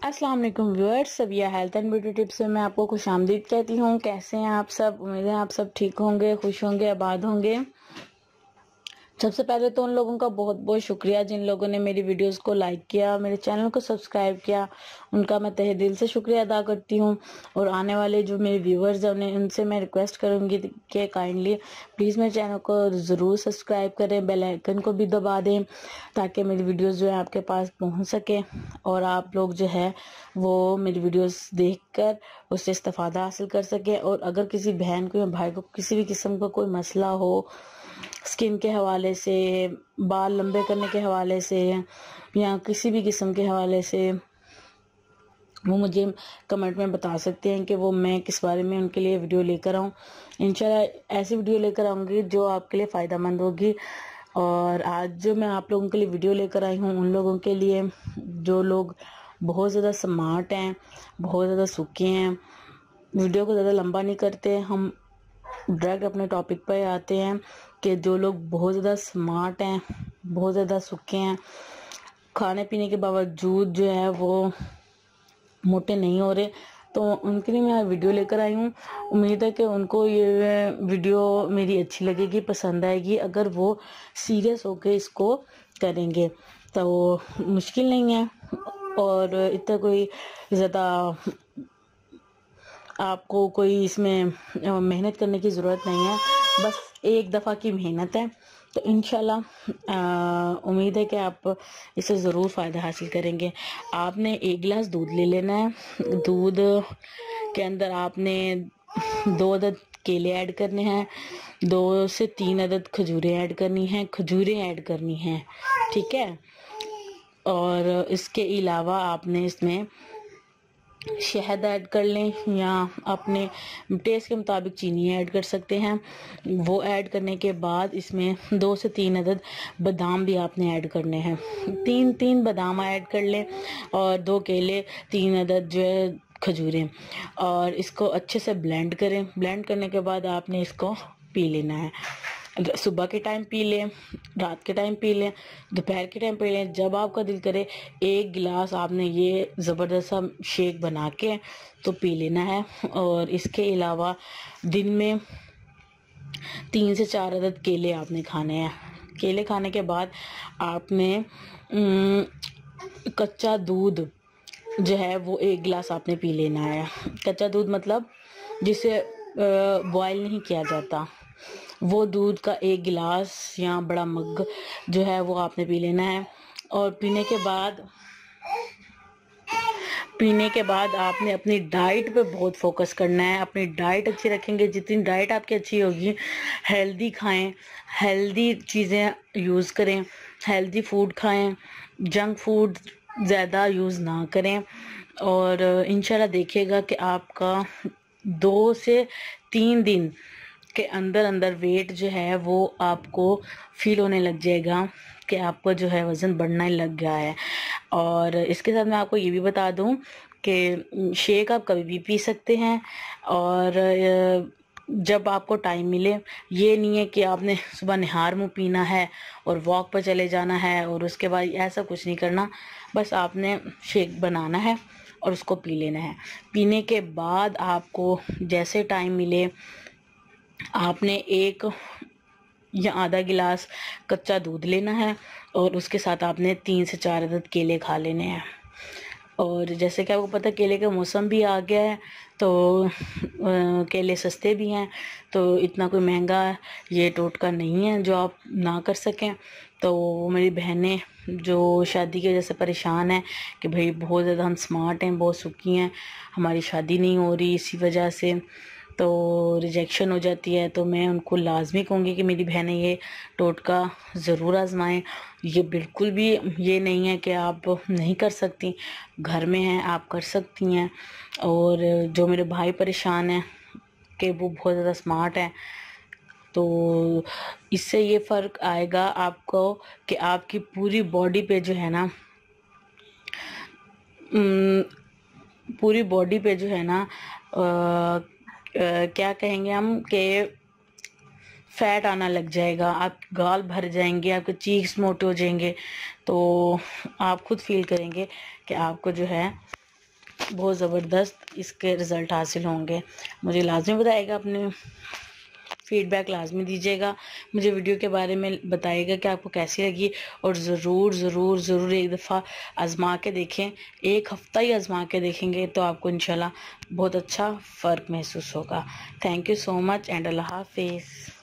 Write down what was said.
अस्सलाम वालेकुम viewers, Sabiya health and beauty tips में मैं आपको खुशामदीद कहती हूँ। कैसे हैं आप सब? उम्मीद है आप सब ठीक होंगे, खुश होंगे, आबाद होंगे। सबसे पहले तो उन लोगों का बहुत बहुत शुक्रिया जिन लोगों ने मेरी वीडियोस को लाइक किया, मेरे चैनल को सब्सक्राइब किया। उनका मैं तहे दिल से शुक्रिया अदा करती हूँ। और आने वाले जो मेरे व्यूअर्स हैं उनसे मैं रिक्वेस्ट करूँगी कि काइंडली प्लीज़ मेरे चैनल को ज़रूर सब्सक्राइब करें, बेल आइकन को भी दबा दें ताकि मेरी वीडियोस जो है आपके पास पहुँच सके और आप लोग जो है वो मेरी वीडियोस देखकर उससे इस्तेफादा हासिल कर सके। और अगर किसी बहन को या भाई को किसी भी किस्म का कोई मसला हो, स्किन के हवाले से, बाल लंबे करने के हवाले से या किसी भी किस्म के हवाले से, वो मुझे कमेंट में बता सकते हैं कि वो मैं किस बारे में उनके लिए वीडियो लेकर आऊँ। इंशाल्लाह ऐसी वीडियो लेकर आऊँगी जो आपके लिए फ़ायदा मंद होगी। और आज जो मैं आप लोगों के लिए वीडियो लेकर आई हूँ उन लोगों के लिए जो लोग बहुत ज़्यादा स्मार्ट हैं, बहुत ज़्यादा सूखे हैं। वीडियो को ज़्यादा लंबा नहीं करते, हम डायरेक्ट अपने टॉपिक पर आते हैं कि जो लोग बहुत ज़्यादा स्मार्ट हैं, बहुत ज़्यादा सूखे हैं, खाने पीने के बावजूद जो है वो मोटे नहीं हो रहे, तो उनके लिए मैं वीडियो लेकर आई हूँ। उम्मीद है कि उनको ये वीडियो मेरी अच्छी लगेगी, पसंद आएगी। अगर वो सीरियस होकर इसको करेंगे तो मुश्किल नहीं है और इतना कोई ज़्यादा आपको कोई इसमें मेहनत करने की ज़रूरत नहीं है, बस एक दफ़ा की मेहनत है। तो इंशाल्लाह उम्मीद है कि आप इससे ज़रूर फ़ायदा हासिल करेंगे। आपने एक गिलास दूध ले लेना है। दूध के अंदर आपने 2 अदद केले ऐड करने हैं, 2 से 3 अदद खजूरें ऐड करनी हैं, ठीक है। और इसके अलावा आपने इसमें शहद ऐड कर लें या अपने टेस्ट के मुताबिक चीनी ऐड कर सकते हैं। वो ऐड करने के बाद इसमें 2 से 3 अदद बादाम भी आपने ऐड करने हैं। 3 बादाम ऐड कर लें और 2 केले, 3 अदद जो है खजूरें, और इसको अच्छे से ब्लेंड करें। ब्लेंड करने के बाद आपने इसको पी लेना है। सुबह के टाइम पी लें, रात के टाइम पी लें, दोपहर के टाइम पी लें, जब आपका दिल करे। 1 गिलास आपने ये ज़बरदस्त सा शेक बना के तो पी लेना है। और इसके अलावा दिन में 3 से 4 अदद केले आपने खाने हैं। केले खाने के बाद आपने कच्चा दूध जो है वो 1 गिलास आपने पी लेना है। कच्चा दूध मतलब जिसे बॉयल नहीं किया जाता, वो दूध का 1 गिलास या बड़ा मग जो है वो आपने पी लेना है। और पीने के बाद आपने अपनी डाइट पे बहुत फोकस करना है। अपनी डाइट अच्छी रखेंगे, जितनी डाइट आपकी अच्छी होगी, हेल्दी खाएं, हेल्दी चीज़ें यूज़ करें, हेल्दी फूड खाएं, जंक फूड ज़्यादा यूज़ ना करें। और इंशाल्लाह देखिएगा कि आपका 2 से 3 दिन के अंदर अंदर वेट जो है वो आपको फील होने लग जाएगा कि आपको जो है वज़न बढ़ना ही लग गया है। और इसके साथ मैं आपको ये भी बता दूं कि शेक आप कभी भी पी सकते हैं। और जब आपको टाइम मिले, ये नहीं है कि आपने सुबह निहार मुँह पीना है और वॉक पर चले जाना है और उसके बाद ऐसा कुछ नहीं करना। बस आपने शेक बनाना है और उसको पी लेना है। पीने के बाद आपको जैसे टाइम मिले आपने 1 या आधा गिलास कच्चा दूध लेना है और उसके साथ आपने 3 से 4 अदद केले खा लेने हैं। और जैसे कि आपको पता है केले का मौसम भी आ गया है, तो केले सस्ते भी हैं, तो इतना कोई महंगा ये टोटका नहीं है जो आप ना कर सकें। तो मेरी बहनें जो शादी की वजह से परेशान हैं कि भाई बहुत ज़्यादा हम स्मार्ट हैं, बहुत सुखी हैं, हमारी शादी नहीं हो रही इसी वजह से, तो रिजेक्शन हो जाती है, तो मैं उनको लाजमी कहूँगी कि मेरी बहनें ये टोटका ज़रूर आजमाएं। ये बिल्कुल भी ये नहीं है कि आप नहीं कर सकती, घर में हैं आप कर सकती हैं। और जो मेरे भाई परेशान हैं कि वो बहुत ज़्यादा स्मार्ट हैं, तो इससे ये फ़र्क आएगा आपको कि आपकी पूरी बॉडी पे जो है ना क्या कहेंगे हम कि फैट आना लग जाएगा, आप गाल भर जाएंगे, आपके चीक्स मोटे हो जाएंगे। तो आप खुद फील करेंगे कि आपको जो है बहुत ज़बरदस्त इसके रिज़ल्ट हासिल होंगे। मुझे लाजमी बताइएगा, अपने फीडबैक लाजमी दीजिएगा, मुझे वीडियो के बारे में बताइएगा कि आपको कैसी लगी, और ज़रूर ज़रूर ज़रूर एक दफ़ा आजमा के देखें। एक हफ़्ता ही आजमा के देखेंगे तो आपको इंशाल्लाह बहुत अच्छा फ़र्क महसूस होगा। Thank you so much and अल्लाह हाफिज़।